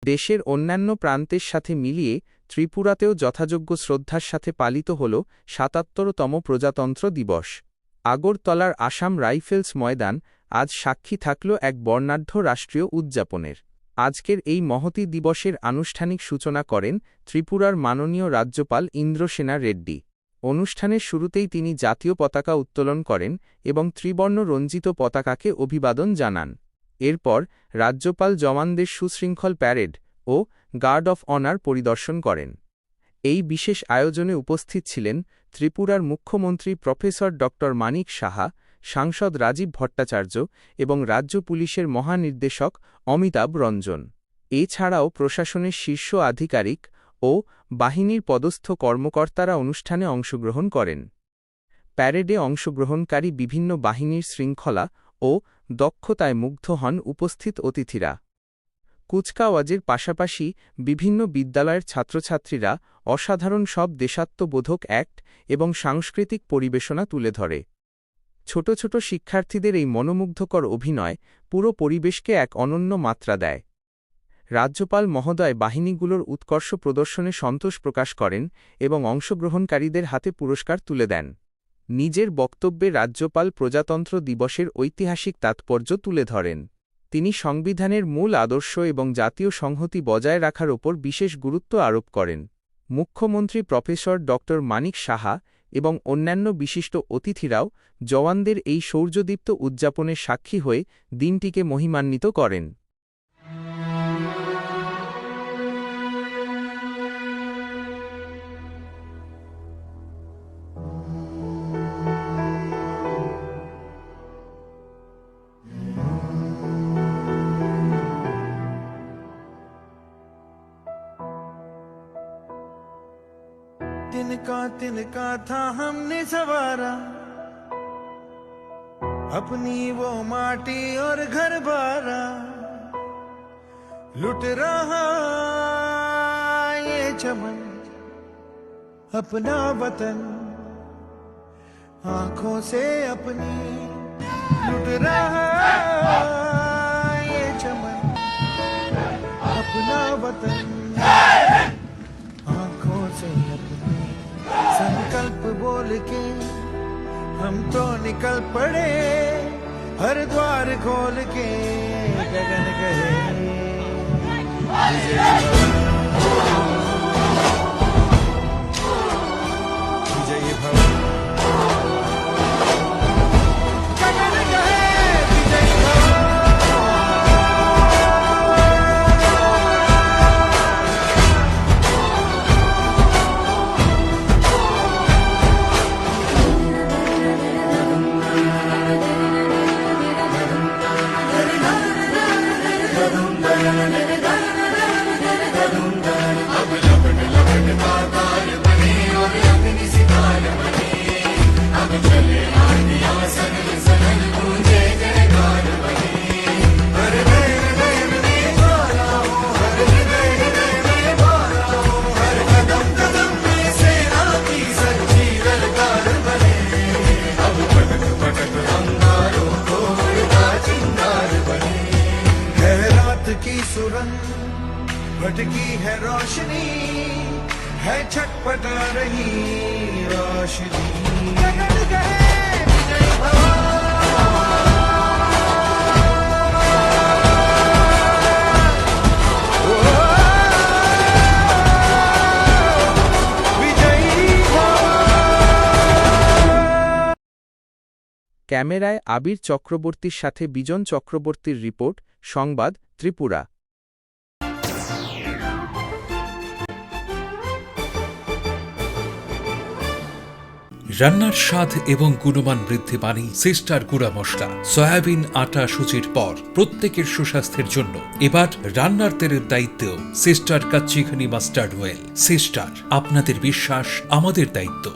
দেশের অন্যান্য প্রান্তের সাথে মিলিয়ে ত্রিপুরাতেও যথাযোগ্য শ্রদ্ধার সাথে পালিত হল ৭৭তম প্রজাতন্ত্র দিবস। আগরতলার আসাম রাইফেলস ময়দান আজ সাক্ষী থাকল এক বর্ণাঢ্য রাষ্ট্রীয় উদযাপনের। আজকের এই মহতী দিবসের আনুষ্ঠানিক সূচনা করেন ত্রিপুরার মাননীয় রাজ্যপাল ইন্দ্রসেনা রেড্ডি। অনুষ্ঠানের শুরুতেই তিনি জাতীয় পতাকা উত্তোলন করেন এবং ত্রিবর্ণ রঞ্জিত পতাকাকে অভিবাদন জানান। এরপর রাজ্যপাল জওয়ানদের সুশৃঙ্খল প্যারেড ও গার্ড অফ অনার পরিদর্শন করেন। এই বিশেষ আয়োজনে উপস্থিত ছিলেন ত্রিপুরার মুখ্যমন্ত্রী প্রফেসর ড মানিক সাহা, সাংসদ রাজীব ভট্টাচার্য এবং রাজ্য পুলিশের মহানির্দেশক অমিতাভ রঞ্জন। এছাড়াও প্রশাসনের শীর্ষ আধিকারিক ও বাহিনীর পদস্থ কর্মকর্তারা অনুষ্ঠানে অংশগ্রহণ করেন। প্যারেডে অংশগ্রহণকারী বিভিন্ন বাহিনীর শৃঙ্খলা ও দক্ষতায় মুগ্ধ হন উপস্থিত অতিথিরা। কুচকাওয়াজের পাশাপাশি বিভিন্ন বিদ্যালয়ের ছাত্রছাত্রীরা অসাধারণ সব দেশাত্মবোধক অ্যাক্ট এবং সাংস্কৃতিক পরিবেশনা তুলে ধরে। ছোট ছোট শিক্ষার্থীদের এই মনোমুগ্ধকর অভিনয় পুরো পরিবেশকে এক অনন্য মাত্রা দেয়। রাজ্যপাল মহোদয় বাহিনীগুলোর উৎকর্ষ প্রদর্শনে সন্তোষ প্রকাশ করেন এবং অংশগ্রহণকারীদের হাতে পুরস্কার তুলে দেন। নিজের বক্তব্যে রাজ্যপাল প্রজাতন্ত্র দিবসের ঐতিহাসিক তাৎপর্য তুলে ধরেন। তিনি সংবিধানের মূল আদর্শ এবং জাতীয় সংহতি বজায় রাখার ওপর বিশেষ গুরুত্ব আরোপ করেন। মুখ্যমন্ত্রী প্রফেসর ড মানিক সাহা এবং অন্যান্য বিশিষ্ট অতিথিরাও জওয়ানদের এই শৌর্যদীপ্ত উদযাপনের সাক্ষী হয়ে দিনটিকে মহিমান্বিত করেন। तिनका था हमने सवारा, अपनी वो माटी और घर बारा, लुट रहा ये चमन अपना वतन, आंखों से अपनी लुट रहा ये चमन अपना वतन, आंखों से अपनी संकल्प बोल के हम तो निकल पड़े, हर द्वार खोल के गगन गए। विजय भव गगन गए, विजय भव। की सुरंग भटकी है रोशनी, है छटपटा रही रोशनी। गगन गए विजय भव, ক্যামেরায় আবির চক্রবর্তীর সাথে বিজন চক্রবর্তীর রিপোর্ট, সংবাদ ত্রিপুরা। রান্নার স্বাদ এবং গুণমান বৃদ্ধি পানি সিস্টার গুঁড়া মশলা। সয়াবিন আটা সুজির পর প্রত্যেকের সুস্বাস্থ্যের জন্য এবার রান্নার তেলের দায়িত্বেও সিস্টার কাচ্চিঘনি মাস্টার্ড অয়েল। সিস্টার, আপনাদের বিশ্বাস আমাদের দায়িত্ব।